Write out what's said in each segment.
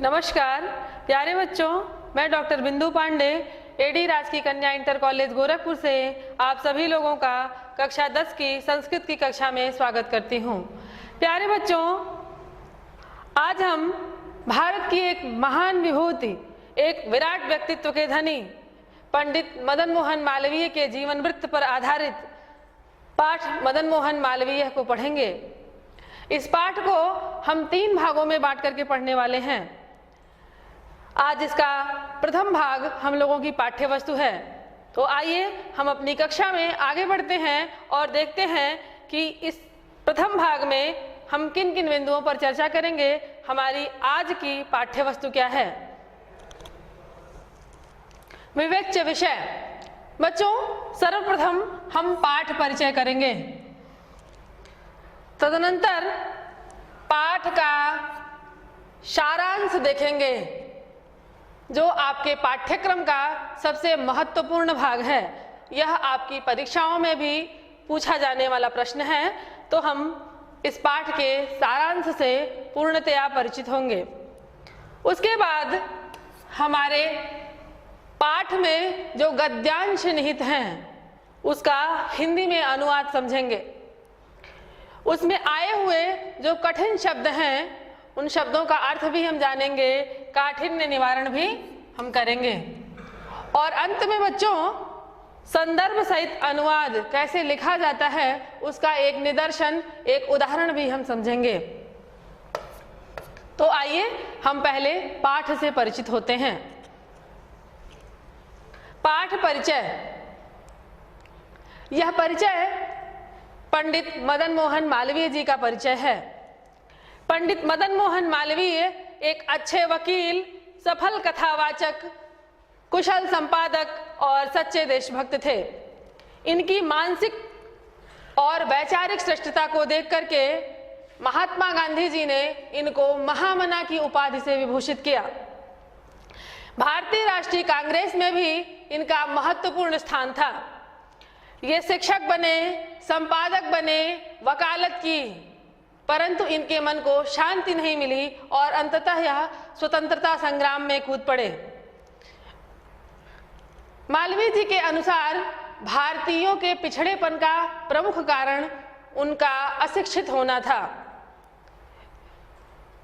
नमस्कार प्यारे बच्चों, मैं डॉक्टर बिंदु पांडे एडी राजकीय कन्या इंटर कॉलेज गोरखपुर से आप सभी लोगों का कक्षा 10 की संस्कृत की कक्षा में स्वागत करती हूँ। प्यारे बच्चों, आज हम भारत की एक महान विभूति, एक विराट व्यक्तित्व के धनी पंडित मदन मोहन मालवीय के जीवन वृत्त पर आधारित पाठ मदन मोहन मालवीय को पढ़ेंगे। इस पाठ को हम 3 भागों में बांट करके पढ़ने वाले हैं। आज इसका प्रथम भाग हम लोगों की पाठ्य वस्तु है। तो आइए हम अपनी कक्षा में आगे बढ़ते हैं और देखते हैं कि इस प्रथम भाग में हम किन किन बिंदुओं पर चर्चा करेंगे। हमारी आज की पाठ्य वस्तु क्या है? विवेच्य विषय। बच्चों, सर्वप्रथम हम पाठ परिचय करेंगे, तदनंतर पाठ का सारांश देखेंगे, जो आपके पाठ्यक्रम का सबसे महत्वपूर्ण भाग है। यह आपकी परीक्षाओं में भी पूछा जाने वाला प्रश्न है। तो हम इस पाठ के सारांश से पूर्णतया परिचित होंगे। उसके बाद हमारे पाठ में जो गद्यांश निहित हैं उसका हिंदी में अनुवाद समझेंगे। उसमें आए हुए जो कठिन शब्द हैं उन शब्दों का अर्थ भी हम जानेंगे, काठिन्य निवारण भी हम करेंगे। और अंत में बच्चों, संदर्भ सहित अनुवाद कैसे लिखा जाता है उसका एक निदर्शन, एक उदाहरण भी हम समझेंगे। तो आइए हम पहले पाठ से परिचित होते हैं। पाठ परिचय। यह परिचय पंडित मदन मोहन मालवीय जी का परिचय है। पंडित मदन मोहन मालवीय एक अच्छे वकील, सफल कथावाचक, कुशल संपादक और सच्चे देशभक्त थे। इनकी मानसिक और वैचारिक श्रेष्ठता को देख करके महात्मा गांधी जी ने इनको महामना की उपाधि से विभूषित किया। भारतीय राष्ट्रीय कांग्रेस में भी इनका महत्वपूर्ण स्थान था। ये शिक्षक बने, संपादक बने, वकालत की, परंतु इनके मन को शांति नहीं मिली और अंततः यह स्वतंत्रता संग्राम में कूद पड़े। मालवीय जी के अनुसार भारतीयों के पिछड़ेपन का प्रमुख कारण उनका अशिक्षित होना था।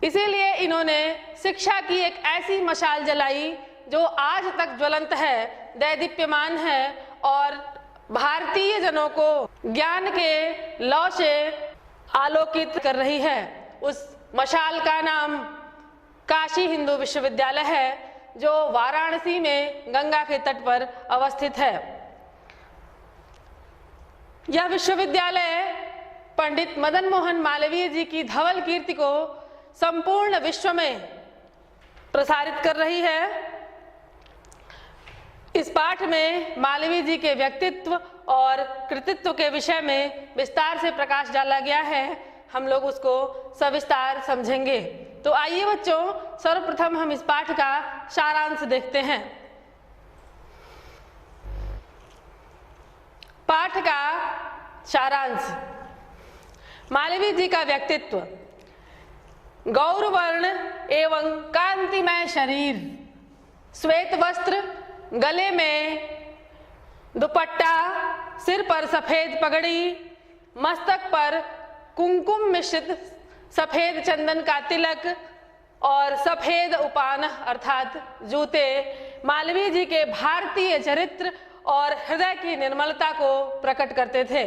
इसीलिए इन्होंने शिक्षा की एक ऐसी मशाल जलाई जो आज तक ज्वलंत है, दैदीप्यमान है और भारतीय जनों को ज्ञान के लौ से आलोकित कर रही है। उस मशाल का नाम काशी हिंदू विश्वविद्यालय है, जो वाराणसी में गंगा के तट पर अवस्थित है। यह विश्वविद्यालय पंडित मदन मोहन मालवीय जी की धवल कीर्ति को संपूर्ण विश्व में प्रसारित कर रही है। इस पाठ में मालवीय जी के व्यक्तित्व और कृतित्व के विषय में विस्तार से प्रकाश डाला गया है। हम लोग उसको सविस्तार समझेंगे। तो आइए बच्चों, सर्वप्रथम हम इस पाठ का सारांश देखते हैं। पाठ का सारांश। मालवीय जी का व्यक्तित्व। गौरवर्ण एवं कांतिमय शरीर, श्वेत वस्त्र, गले में दुपट्टा, सिर पर सफेद पगड़ी, मस्तक पर कुमकुम मिश्रित सफेद चंदन का तिलक और सफेद उपान अर्थात जूते मालवीय जी के भारतीय चरित्र और हृदय की निर्मलता को प्रकट करते थे।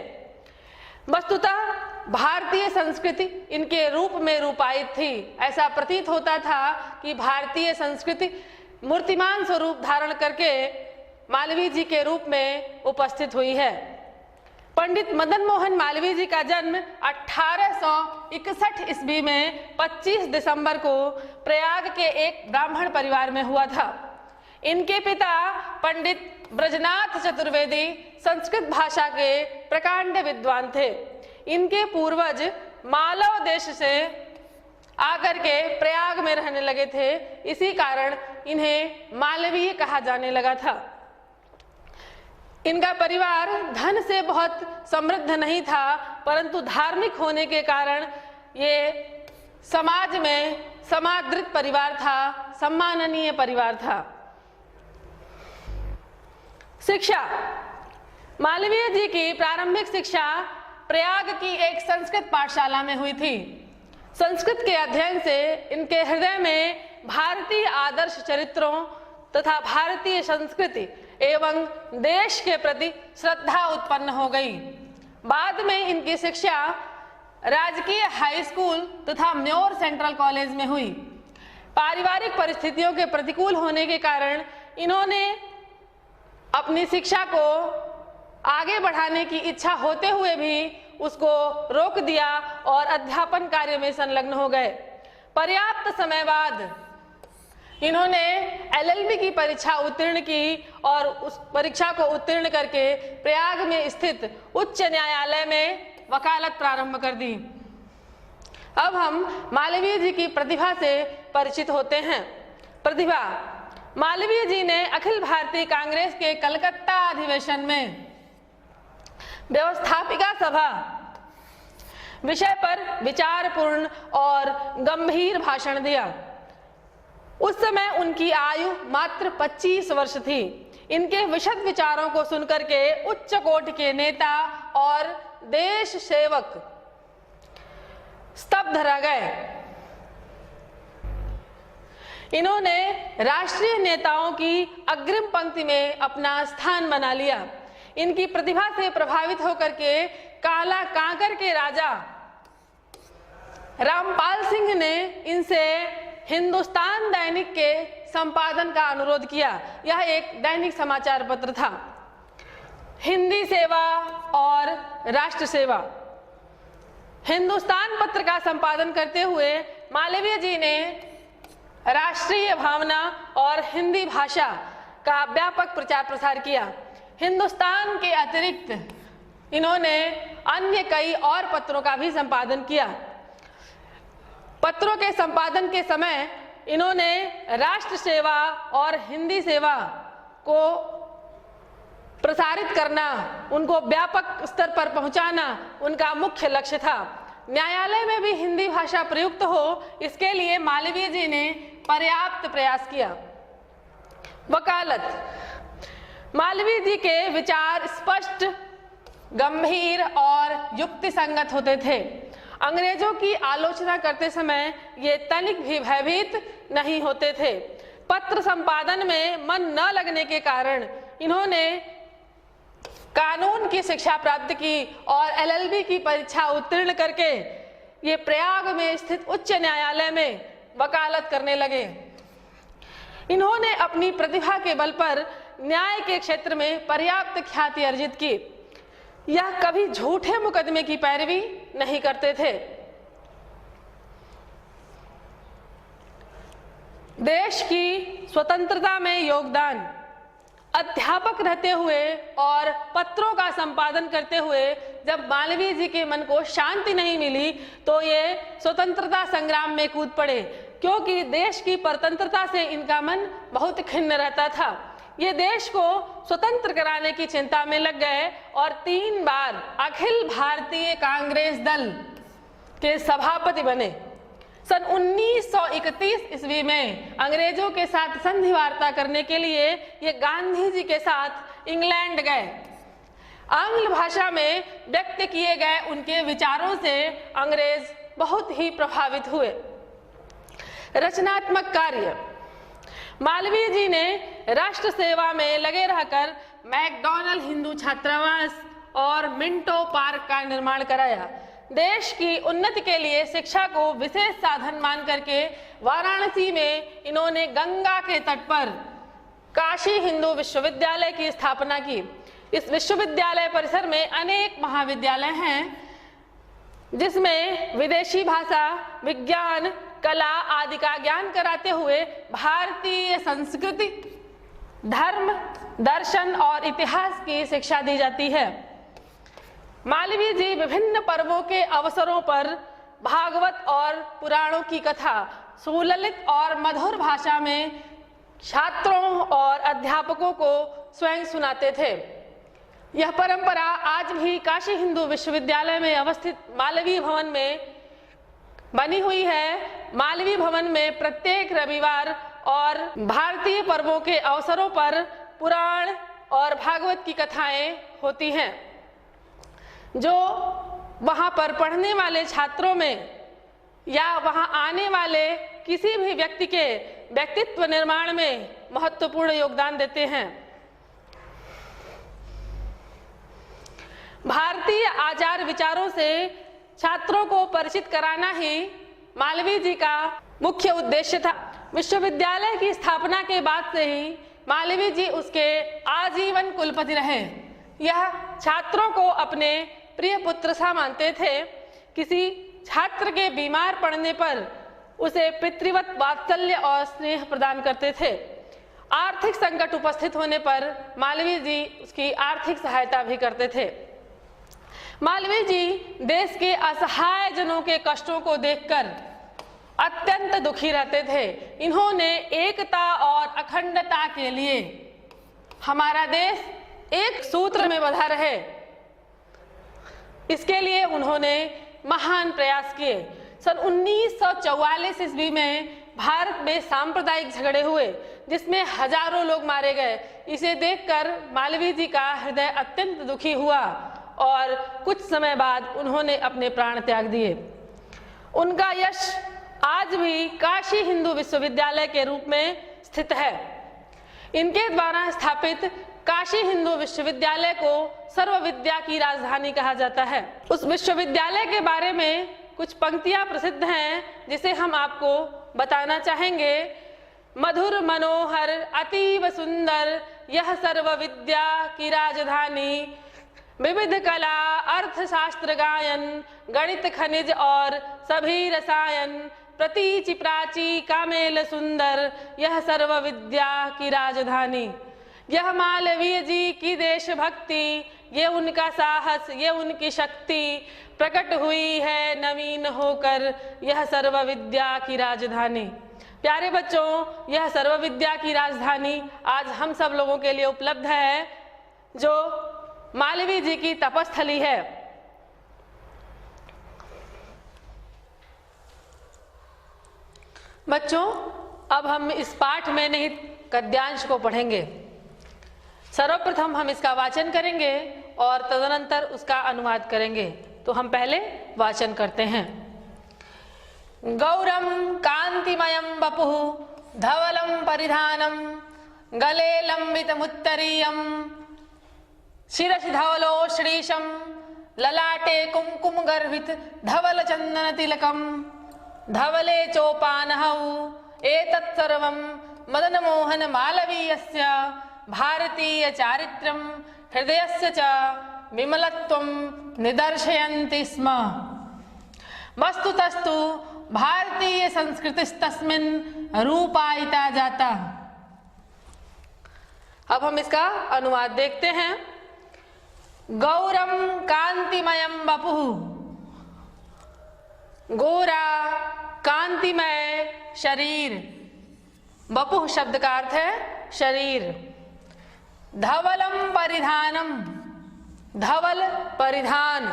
वस्तुतः भारतीय संस्कृति इनके रूप में रूपायित थी। ऐसा प्रतीत होता था कि भारतीय संस्कृति मूर्तिमान स्वरूप धारण करके मालवीय जी के रूप में उपस्थित हुई है। पंडित मदन मोहन मालवीय जी का जन्म 1861 ईस्वी में 25 दिसंबर को प्रयाग के एक ब्राह्मण परिवार में हुआ था। इनके पिता पंडित ब्रजनाथ चतुर्वेदी संस्कृत भाषा के प्रकांड विद्वान थे। इनके पूर्वज मालव देश से आकर के प्रयाग में रहने लगे थे, इसी कारण इन्हें मालवीय कहा जाने लगा था। इनका परिवार धन से बहुत समृद्ध नहीं था, परंतु धार्मिक होने के कारण ये समाज में समादृत परिवार था, सम्माननीय परिवार था। शिक्षा, मालवीय जी की प्रारंभिक शिक्षा प्रयाग की एक संस्कृत पाठशाला में हुई थी। संस्कृत के अध्ययन से इनके हृदय में भारतीय आदर्श चरित्रों तथा भारतीय संस्कृति एवं देश के प्रति श्रद्धा उत्पन्न हो गई। बाद में इनकी शिक्षा राजकीय हाई स्कूल तथा म्योर सेंट्रल कॉलेज में हुई। पारिवारिक परिस्थितियों के प्रतिकूल होने के कारण इन्होंने अपनी शिक्षा को आगे बढ़ाने की इच्छा होते हुए भी उसको रोक दिया और अध्यापन कार्य में संलग्न हो गए। पर्याप्त समय बाद इन्होंने LLB की परीक्षा उत्तीर्ण की और उस परीक्षा को उत्तीर्ण करके प्रयाग में स्थित उच्च न्यायालय में वकालत प्रारंभ कर दी। अब हम मालवीय जी की प्रतिभा से परिचित होते हैं। प्रतिभा, मालवीय जी ने अखिल भारतीय कांग्रेस के कलकत्ता अधिवेशन में व्यवस्थापिका सभा विषय पर विचारपूर्ण और गंभीर भाषण दिया। उस समय उनकी आयु मात्र 25 वर्ष थी। इनके विशद विचारों को सुनकर के उच्च कोटि के नेता और देश सेवक स्तब्ध रह गए। इन्होंने राष्ट्रीय नेताओं की अग्रिम पंक्ति में अपना स्थान बना लिया। इनकी प्रतिभा से प्रभावित होकर के काला कांकर के राजा रामपाल सिंह ने इनसे हिंदुस्तान दैनिक के संपादन का अनुरोध किया। यह एक दैनिक समाचार पत्र था। हिंदी सेवा और राष्ट्र सेवा। हिंदुस्तान पत्र का संपादन करते हुए मालवीय जी ने राष्ट्रीय भावना और हिंदी भाषा का व्यापक प्रचार प्रसार किया। हिंदुस्तान के अतिरिक्त इन्होंने अन्य कई और पत्रों का भी संपादन किया। पत्रों के संपादन के समय इन्होंने राष्ट्र सेवा और हिंदी सेवा को प्रसारित करना, उनको व्यापक स्तर पर पहुंचाना उनका मुख्य लक्ष्य था। न्यायालय में भी हिंदी भाषा प्रयुक्त हो, इसके लिए मालवीय जी ने पर्याप्त प्रयास किया। वकालत, मालवीय जी के विचार स्पष्ट, गंभीर और युक्तिसंगत होते थे। अंग्रेजों की आलोचना करते समय ये तनिक भी भयभीत नहीं होते थे। पत्र संपादन में मन न लगने के कारण इन्होंने कानून की शिक्षा प्राप्त की और LLB की परीक्षा उत्तीर्ण करके ये प्रयाग में स्थित उच्च न्यायालय में वकालत करने लगे। इन्होंने अपनी प्रतिभा के बल पर न्याय के क्षेत्र में पर्याप्त ख्याति अर्जित की। यह कभी झूठे मुकदमे की पैरवी नहीं करते थे। देश की स्वतंत्रता में योगदान, अध्यापक रहते हुए और पत्रों का संपादन करते हुए जब मालवीय जी के मन को शांति नहीं मिली तो ये स्वतंत्रता संग्राम में कूद पड़े, क्योंकि देश की परतंत्रता से इनका मन बहुत खिन्न रहता था। ये देश को स्वतंत्र कराने की चिंता में लग गए और 3 बार अखिल भारतीय कांग्रेस दल के सभापति बने। सन 1931 ईस्वी में अंग्रेजों के साथ संधि वार्ता करने के लिए ये गांधी जी के साथ इंग्लैंड गए। आंग्ल भाषा में व्यक्त किए गए उनके विचारों से अंग्रेज बहुत ही प्रभावित हुए। रचनात्मक कार्य, मालवीय जी ने राष्ट्र सेवा में लगे रहकर मैकडॉनल हिंदू छात्रावास और मिंटो पार्क का निर्माण कराया। देश की उन्नति के लिए शिक्षा को विशेष साधन मान करके वाराणसी में इन्होंने गंगा के तट पर काशी हिंदू विश्वविद्यालय की स्थापना की। इस विश्वविद्यालय परिसर में अनेक महाविद्यालय हैं, जिसमें विदेशी भाषा, विज्ञान, कला आदि का ज्ञान कराते हुए भारतीय संस्कृति, धर्म, दर्शन और इतिहास की शिक्षा दी जाती है। मालवीय जी विभिन्न पर्वों के अवसरों पर भागवत और पुराणों की कथा सुललित और मधुर भाषा में छात्रों और अध्यापकों को स्वयं सुनाते थे। यह परंपरा आज भी काशी हिंदू विश्वविद्यालय में अवस्थित मालवीय भवन में बनी हुई है। मालवीय भवन में प्रत्येक रविवार और भारतीय पर्वों के अवसरों पर पुराण और भागवत की कथाएं होती हैं, जो वहां पर पढ़ने वाले छात्रों में या वहां आने वाले किसी भी व्यक्ति के व्यक्तित्व निर्माण में महत्वपूर्ण योगदान देते हैं। भारतीय आचार विचारों से छात्रों को परिचित कराना ही मालवीय जी का मुख्य उद्देश्य था। विश्वविद्यालय की स्थापना के बाद से ही मालवीय जी उसके आजीवन कुलपति रहे। यह छात्रों को अपने प्रिय पुत्र सा मानते थे। किसी छात्र के बीमार पड़ने पर उसे पितृवत वात्सल्य और स्नेह प्रदान करते थे। आर्थिक संकट उपस्थित होने पर मालवीय जी उसकी आर्थिक सहायता भी करते थे। मालवीय जी देश के असहाय जनों के कष्टों को देखकर अत्यंत दुखी रहते थे। इन्होंने एकता और अखंडता के लिए हमारा देश एक सूत्र में बंधा रहे, इसके लिए उन्होंने महान प्रयास किए। सन 1944 ईस्वी में भारत में सांप्रदायिक झगड़े हुए, जिसमें हजारों लोग मारे गए। इसे देखकर मालवीय जी का हृदय अत्यंत दुखी हुआ और कुछ समय बाद उन्होंने अपने प्राण त्याग दिए। उनका यश आज भी काशी हिंदू विश्वविद्यालय के रूप में स्थित है। इनके द्वारा स्थापित काशी हिंदू विश्वविद्यालय को सर्व विद्या की राजधानी कहा जाता है। उस विश्वविद्यालय के बारे में कुछ पंक्तियां प्रसिद्ध हैं, जिसे हम आपको बताना चाहेंगे। मधुर मनोहर अतीव सुंदर यह सर्व विद्या की राजधानी, विविध कला अर्थशास्त्र गायन गणित खनिज और सभी रसायन, प्रतीचि प्राची कामेल सुंदर यह सर्व विद्या की राजधानी। यह मालवीय जी की देशभक्ति, ये उनका साहस, ये उनकी शक्ति प्रकट हुई है नवीन होकर यह सर्व विद्या की राजधानी। प्यारे बच्चों, यह सर्व विद्या की राजधानी आज हम सब लोगों के लिए उपलब्ध है, जो मालवीय जी की तपस्थली है। बच्चों, अब हम इस पाठ में निहित गद्यांश को पढ़ेंगे। सर्वप्रथम हम इसका वाचन करेंगे और तदनंतर उसका अनुवाद करेंगे। तो हम पहले वाचन करते हैं। गौरम कांतिमयम वपुः धवलम परिधानम, गले लंबितमुत्तरीयम, शिरसि धवलो श्रीशम, ललाटे कुमकुम गर्भित धवल चंदन तिलकम, धवले चोपानहौ एतत् सर्वं मदन मोहन मालवीयस्य भारतीय चारित्रं हृदयस्य च विमलत्वं निदर्शयन्ति स्म। वस्तुतस्तु भारतीय संस्कृतिस्तस्मिन् रूपायिता जाता। अब हम इसका अनुवाद देखते हैं। गौरम कांतिमयम वपुः, गोरा कांतिमय शरीर, वपुः शब्द का अर्थ है शरीर। धवलम परिधानम, धवल परिधान,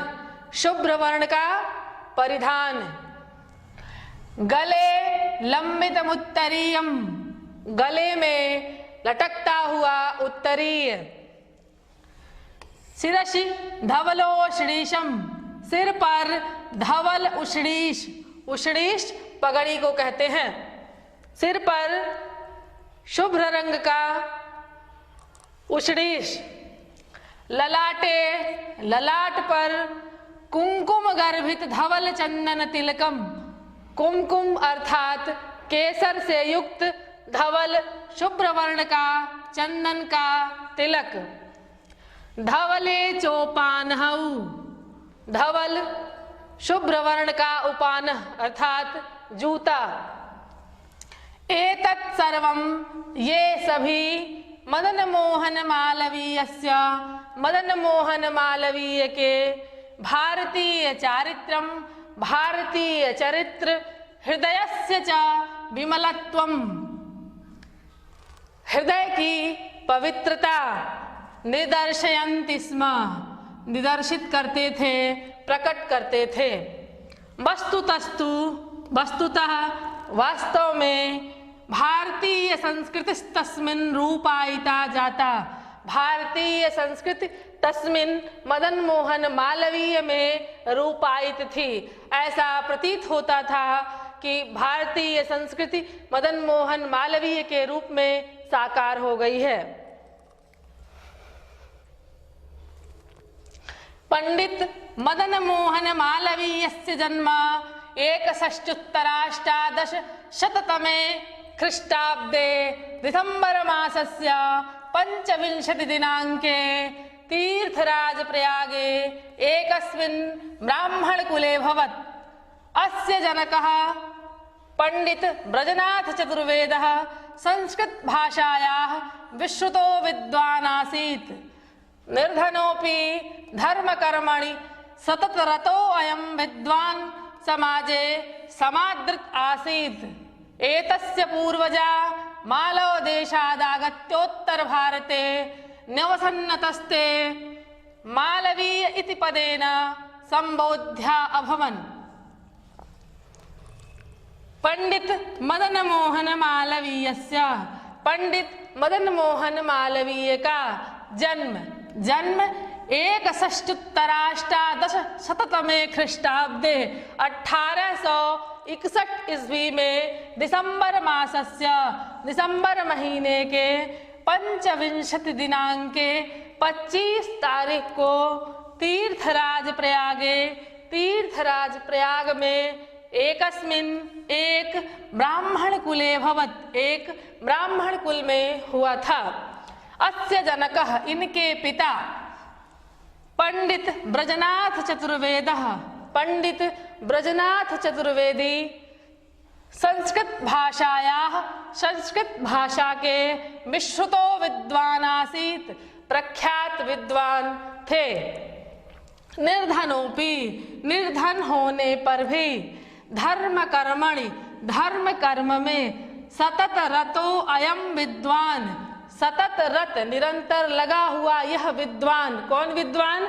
शुभ्र वर्ण का परिधान। गले लंबितमुत्तरीयम, गले में लटकता हुआ उत्तरीय। शिरसि धवलो श्रीशम, सिर पर धवल उषणीश, उषणीश पगड़ी को कहते हैं। सिर पर शुभ्र रंग का उषणीश। ललाटे, ललाट पर कुमकुम गर्भित धवल चंदन तिलकम, कुमकुम अर्थात केसर से युक्त धवल शुभ्र वर्ण का चंदन का तिलक। धवले चोपानहौ, धवल शुभ्र वर्ण का उपानह अर्थात जूता। एतत् सर्वं, ये सभी मदन मोहन मालवीयस्य, मदन मोहन मालवीय के भारतीय चारित्रम, भारतीय चरित्र, हृदयस्य च विमलत्वम, हृदय की पवित्रता, निदर्शयन्ति स्म, निदर्शित करते थे, प्रकट करते थे। वस्तुतस्तु, वस्तुतः वास्तव में भारतीय संस्कृति तस्मिन् रूपायिता जाता। भारतीय संस्कृति तस्मिन् मदन मोहन मालवीय में रूपायित थी। ऐसा प्रतीत होता था कि भारतीय संस्कृति मदन मोहन मालवीय के रूप में साकार हो गई है। पंडित मदन मोहन मालवीयस्य जन्म 61-अष्टादशशततमे ख्रीष्टाब्दे दिसंबर मासस्य 25 दिनांके तीर्थराज प्रयागे एकस्मिन् ब्राह्मणकुले भवत्। अस्य जनकः पंडित ब्रजनाथ चतुर्वेदः संस्कृत भाषायाः विश्रुतो विद्वान् आसीत्। निर्धनोऽपि धर्मकर्मणि सततरतो अयं विद्वान् समाजे समादृत आसीत्। एतस्य पूर्वजा मालव देशादागत्योत्तर भारते न्यवसन्नतस्ते मालवीय इति पदेन संबोध्या अभवन्। पंडित मदन मोहन मालवीयस्य पंडित मदन मोहन मालवीय का जन्म 61-अष्टादशशततमे ख्रीष्टाब्दे 1861 ईस्वी में दिसंबर मासस्य दिसंबर महीने के 25 दिनांके 25 तारीख को तीर्थराज प्रयाग में एकस्मिन् एक ब्राह्मण कुले भवत्। एक ब्राह्मण कुल में हुआ था। अस्य जनकः इनके पिता पंडित ब्रजनाथ चतुर्वेदः पंडित ब्रजनाथ चतुर्वेदी संस्कृत भाषा के विश्रुतो विद्वान् आसीत्। प्रख्यात विद्वान थे। निर्धन होने पर भी धर्म कर्म में सतत रतो अयम विद्वान सतत रत निरंतर लगा हुआ यह विद्वान। कौन विद्वान?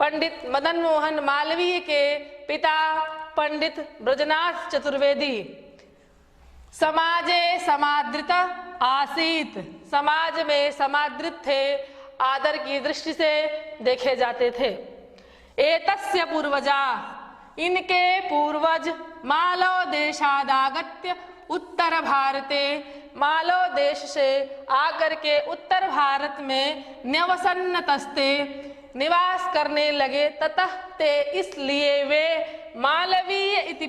पंडित मदन मोहन मालवीय के पिता पंडित ब्रजनाथ चतुर्वेदी। समाजे समादृत आसीत समाज में समादृत थे, आदर की दृष्टि से देखे जाते थे। एतस्य पूर्वजा इनके पूर्वज मालव देशादागत्य उत्तर भारते मालव देश से आकर के उत्तर भारत में न्यवसन्नतस्ते निवास करने लगे। ततः ते इसलिए वे मालवीय इति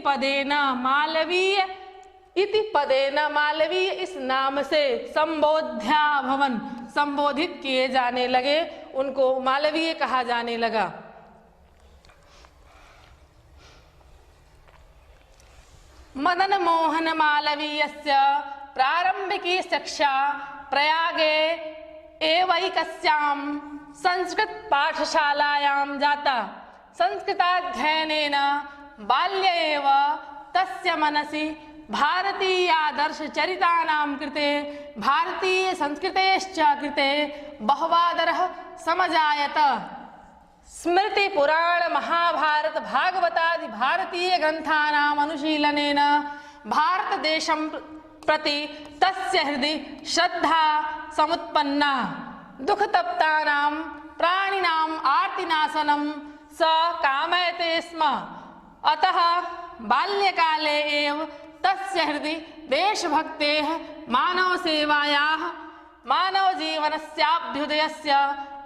पदेन मालवीय इस नाम से संबोध्या भवन संबोधित किए जाने लगे। उनको मालवीय कहा जाने लगा। मदन मोहन मालवीयस्य प्रारंभिकी शिक्षा प्रयागे एवैकस्यां संस्कृत पाठशालायां जाता। संस्कृताध्ययनेन बाल्ये एव तस्य मनसि भारतीयादर्शचरितानां कृते भारतीय संस्कृतेश्च कृते बहुवादरः समजायत। स्मृति पुराण महाभारत भागवतादि भारतीय ग्रंथानाम् अनुशीलनेन भारत देशं प्रति तस्य हृदि श्रद्धा समुत्पन्ना। दुःखतप्तानां प्राणिनाम् आर्तिनाशनं स कामयते स्म। अतः बाल्यकाले एव तस्य हृदि देशभक्तेः मानवसेवायाः मानवजीवनस्याभ्युदयस्य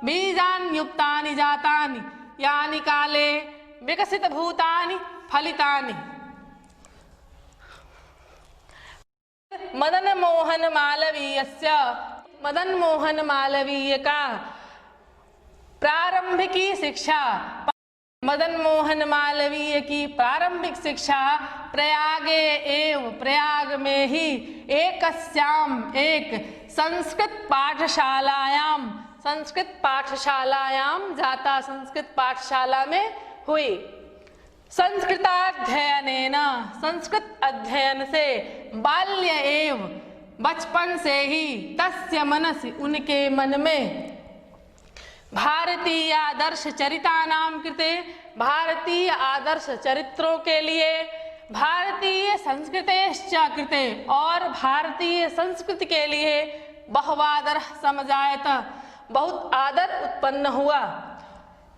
बीजानि युक्तानि जातानि, यानि काले विकसितभूतानि फलितानि। मदन मोहन मालवीय का प्रारंभिकी शिक्षा मदन मोहन मालवीय की प्रारंभिक शिक्षा प्रयाग में ही एक संस्कृत पाठशालायां जाता संस्कृत पाठशाला में हुई। संस्कृत अध्ययन से बाल्य एव बचपन से ही तस्य मनसि उनके मन में भारतीय आदर्श चरितानां कृते भारतीय आदर्श चरित्रों के लिए भारतीय संस्कृतेश्च कृते, और भारतीय संस्कृति के लिए बहुआदर समजायत, बहुत आदर उत्पन्न हुआ।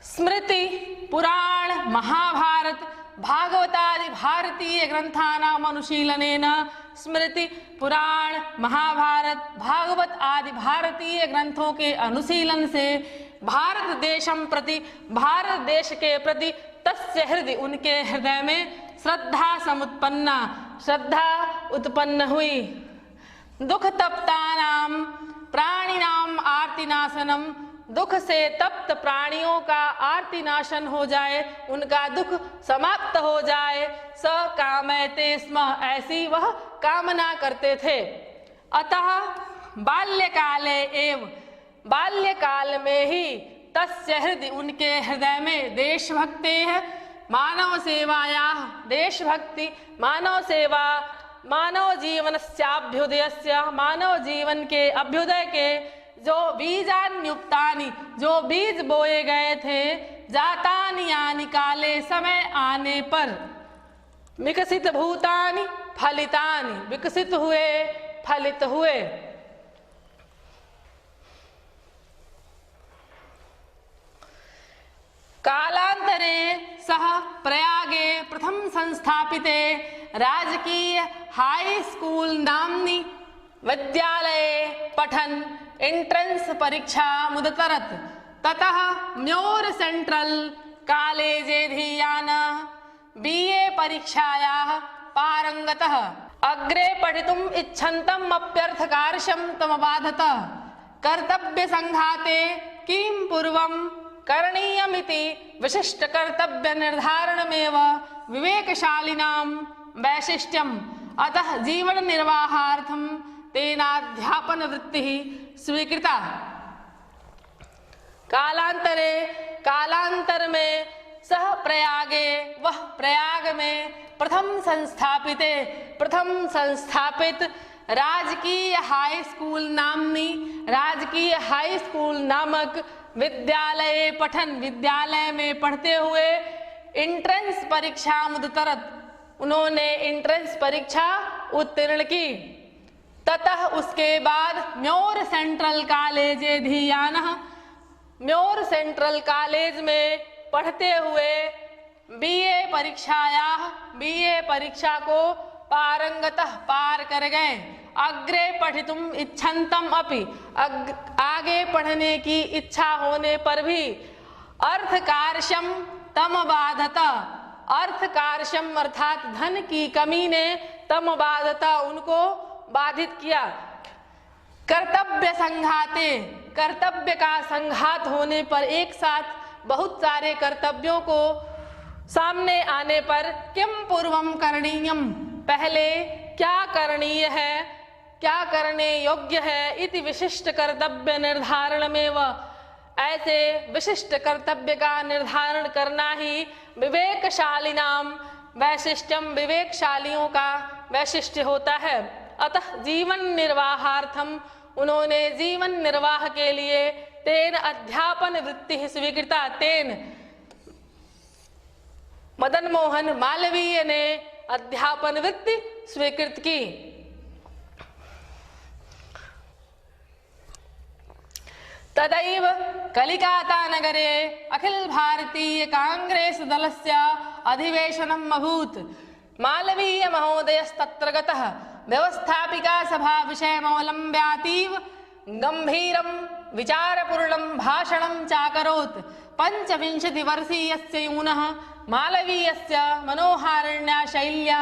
स्मृति पुराण महाभारत भागवतादि भारतीय ग्रंथानाम अनुशीलनेन, स्मृति पुराण महाभारत भागवत आदि भारतीय ग्रंथों के अनुशीलन से भारत देश के प्रति तस्य हृदय, उनके हृदय में श्रद्धा समुत्पन्ना, श्रद्धा उत्पन्न हुई। दुख तप्तानाम प्राणिनाम आर्तिनाशनम, दुख से तप्त प्राणियों का आर्तिनाशन हो जाए, उनका दुख समाप्त हो जाए। स कामयते स्म, ऐसी वह कामना करते थे। अतः बाल्यकाले एव, बाल्यकाल में ही तस्य हृदय, उनके हृदय में देशभक्ते है मानव सेवाया, देशभक्ति मानव सेवा, मानव जीवनस्याभ्युदयस्य, मानव जीवन के अभ्युदय के जो बीजान्युक्तानि, जो बीज बोए गए थे, जातानि यानि काले, समय आने पर, विकसित भूतानि फलितानि, विकसित हुए फलित हुए। कालांतरे सह प्रयागे प्रथम संस्थापिते राजकीय हाई स्कूल नाम्नि विद्यालये पठन एंट्रेंस परीक्षा मुदतरत, ततः म्योर सेंट्रल कॉलेजे धीयान बीए परीक्षायाः पारंगतः। अग्रे पठितुम् इच्छन्तम् अप्यर्थकार्षं तमबाधत। कर्तव्य संघाते किं पूर्वं करणीयमिति विशिष्ट कर्तव्य निर्धारणमेव विवेकशालिनां वैशिष्ट्यम्। अतः जीवन निर्वाहार्थं तेनाध्यापन वृत्तिः स्वीकृता। कालांतरे, कालांतर में, सह प्रयागे, वह प्रयाग में, प्रथम संस्थापिते, प्रथम संस्थापित राजकीय हाई स्कूल नामनी, राजकीय हाई स्कूल नामक विद्यालय पठन, विद्यालय में पढ़ते हुए एंट्रेंस परीक्षा मुदतरत, उन्होंने एंट्रेंस परीक्षा उत्तीर्ण की। ततः उसके बाद म्योर सेंट्रल कॉलेज धीयानः, म्योर सेंट्रल कॉलेज में पढ़ते हुए बीए परीक्षाया, बीए परीक्षा को पारंगतः, पार कर गए। अग्रे पठितुम इच्छन्तम अपि, आगे पढ़ने की इच्छा होने पर भी अर्थकार्षम तम बाधत, अर्थकार्षम अर्थात धन की कमी ने तम बाधत, उनको बाधित किया। कर्तव्य संघाते, कर्तव्य का संघात होने पर, एक साथ बहुत सारे कर्तव्यों को सामने आने पर, किम पूर्वम करणीयम, पहले क्या करणीय है, क्या करने योग्य है, इति विशिष्ट कर्तव्य निर्धारण में, वह ऐसे विशिष्ट कर्तव्य का निर्धारण करना ही विवेकशालिनाम वैशिष्ट्यम, विवेकशालियों का वैशिष्ट्य होता है। अतः जीवन निर्वाहार्थम, उन्होंने जीवन निर्वाह के लिए तेन अध्यापन वृत्ति स्वीकृता, तेन मदन मोहन मालवीय ने अध्यापन वृत्ति स्वीकृत की। तदैव कलिकाता नगरे अखिल भारतीय कांग्रेस दलस्य अधिवेशनम् अभूत्। मालवीय महोदयस्तत्र गतः व्यवस्थापिका सभा विषयमवलम्ब्यातीव गंभीरं विचारपूर्णं भाषणं चाकरोत्। 25 वर्षीयस्य यूनः मालवीयस्य मनोहारिण्या शैल्या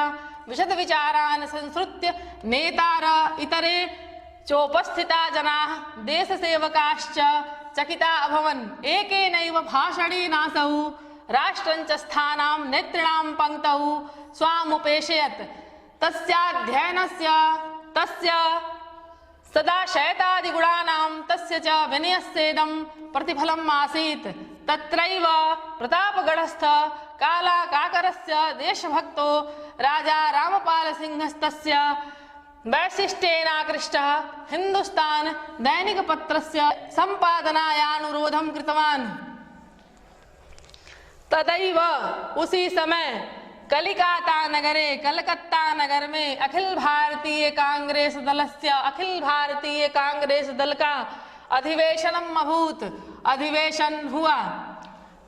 विशद विचारान् संसृत्य नेतार इतरे चोपस्थिता जनाः देशसेवकाश्च चकिता अभवन्। एकेनैव भाषणेनासौ राष्ट्रञ्च स्थानां नेतॄणां पङ्क्तौ स्वामुपेशयत्। तस्याध्ययनस्य तस्य सदाशयतादिगुणानां तस्य च विनयस्येदं प्रतिफलम् आसीत्। तत्रैव प्रतापगढ़स्थ कालाकाकरस्य देशभक्तो राजा रामपालसिंहस्तस्य वैशिष्ट्येनाकृष्टः हिंदुस्तान दैनिक पत्रस्य संपादनायानुरोधं कृतवान्। तदैव उसी समय कलिकाता नगरे कलकत्ता नगर में अखिल भारतीय कांग्रेस दल का अधिवेशनम अभूत, अधिवेशन हुआ।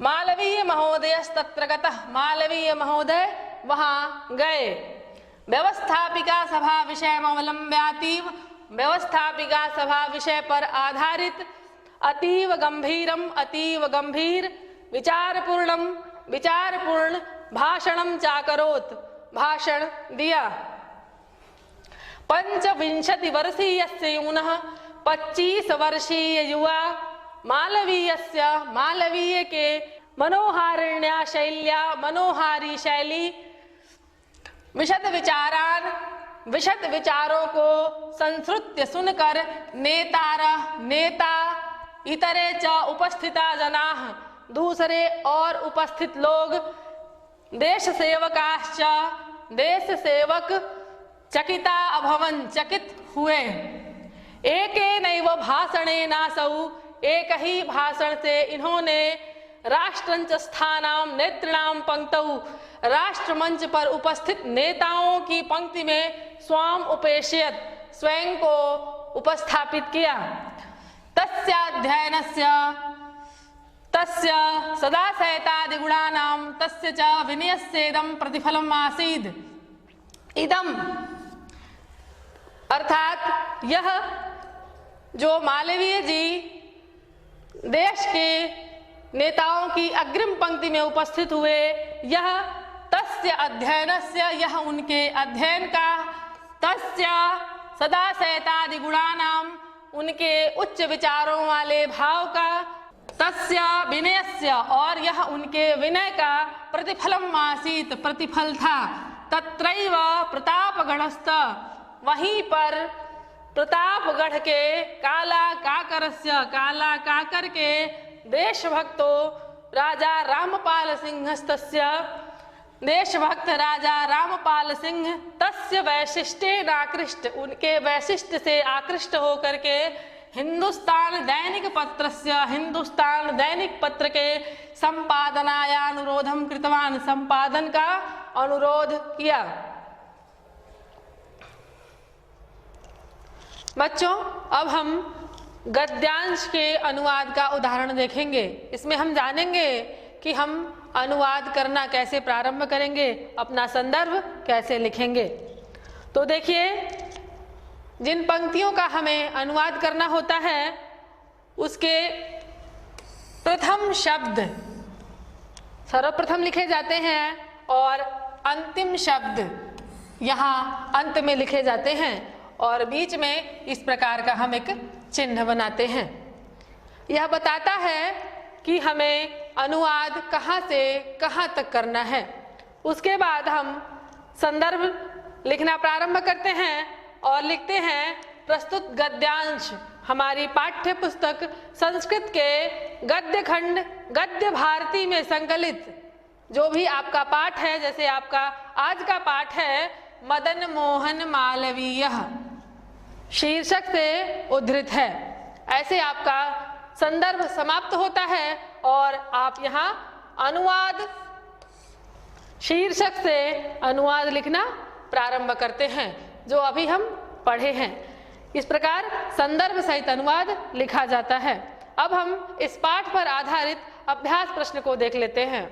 मालवीय महोदयस्तत्र गतः, मालवीय महोदय वहां गए। व्यवस्थापिका सभा विषयमवलम्ब्यातीव, व्यवस्थापिका सभा विषय पर आधारित अतीव गंभीर विचारपूर्ण भाषणम चाकरोत, भाषण दिया। 25 वर्षीयस्य यूनः, 25 वर्षीय युवा मालवीय के मनोहारी शैली विशद विचारों को संश्रुत्य सुनकर नेता इतरे च उपस्थिता जनाः, दूसरे और उपस्थित लोग देश सेवक चकिता अभवन, चकित हुए। एकेनैव भाषणेनासौ, एक ही भाषण से इन्होंने राष्ट्रंच स्थानां नेतॄणां पंक्तौ, राष्ट्रमंच पर उपस्थित नेताओं की पंक्ति में स्वाम उपेशयत, स्वयं को उपस्थापित किया। तस्य सदाशयतादिगुणानां तस्य च विनयस्येदं प्रतिफलम् आसीद। इदम अर्थात यह जो मालवीय जी देश के नेताओं की अग्रिम पंक्ति में उपस्थित हुए, यह तस्य अध्ययनस्य, यह उनके अध्ययन का, तस्य सदाशयतादि गुणानाम, उनके उच्च विचारों वाले भाव का, तस्य विनयस्य, और यह उनके विनय का, प्रतिफलम आसीत, प्रतिफल था। तत्रैव प्रतापगढ़स्थ, वहीं पर प्रतापगढ़ के काला काकर के देशभक्तो राजा रामपाल सिंहस्तस्य, देशभक्त राजा रामपाल सिंह तस्य वैशिष्ट्येन आकृष्ट, उनके वैशिष्ट से आकृष्ट होकर के हिंदुस्तान दैनिक पत्र के संपादनायानुरोधम कृतवान, संपादन का अनुरोध किया। बच्चों, अब हम गद्यांश के अनुवाद का उदाहरण देखेंगे। इसमें हम जानेंगे कि हम अनुवाद करना कैसे प्रारंभ करेंगे, अपना संदर्भ कैसे लिखेंगे। तो देखिए, जिन पंक्तियों का हमें अनुवाद करना होता है उसके प्रथम शब्द सर्वप्रथम लिखे जाते हैं और अंतिम शब्द यहाँ अंत में लिखे जाते हैं, और बीच में इस प्रकार का हम एक चिन्ह बनाते हैं। यह बताता है कि हमें अनुवाद कहाँ से कहाँ तक करना है। उसके बाद हम संदर्भ लिखना प्रारंभ करते हैं और लिखते हैं प्रस्तुत गद्यांश हमारी पाठ्य पुस्तक संस्कृत के गद्य खंड गद्य भारती में संकलित जो भी आपका पाठ है, जैसे आपका आज का पाठ है मदन मोहन मालवीय शीर्षक से उद्धृत है। ऐसे आपका संदर्भ समाप्त होता है और आप यहाँ अनुवाद शीर्षक से अनुवाद लिखना प्रारंभ करते हैं, जो अभी हम पढ़े हैं। इस प्रकार संदर्भ सहित अनुवाद लिखा जाता है। अब हम इस पाठ पर आधारित अभ्यास प्रश्न को देख लेते हैं।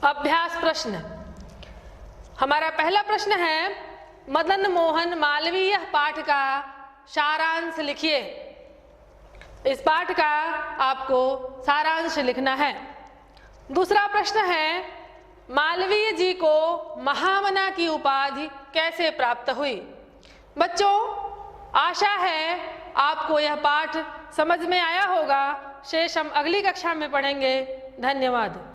अभ्यास प्रश्न, हमारा पहला प्रश्न है मदन मोहन मालवीय पाठ का सारांश लिखिए। इस पाठ का आपको सारांश लिखना है। दूसरा प्रश्न है मालवीय जी को महामना की उपाधि कैसे प्राप्त हुई। बच्चों, आशा है आपको यह पाठ समझ में आया होगा। शेष हम अगली कक्षा में पढ़ेंगे। धन्यवाद।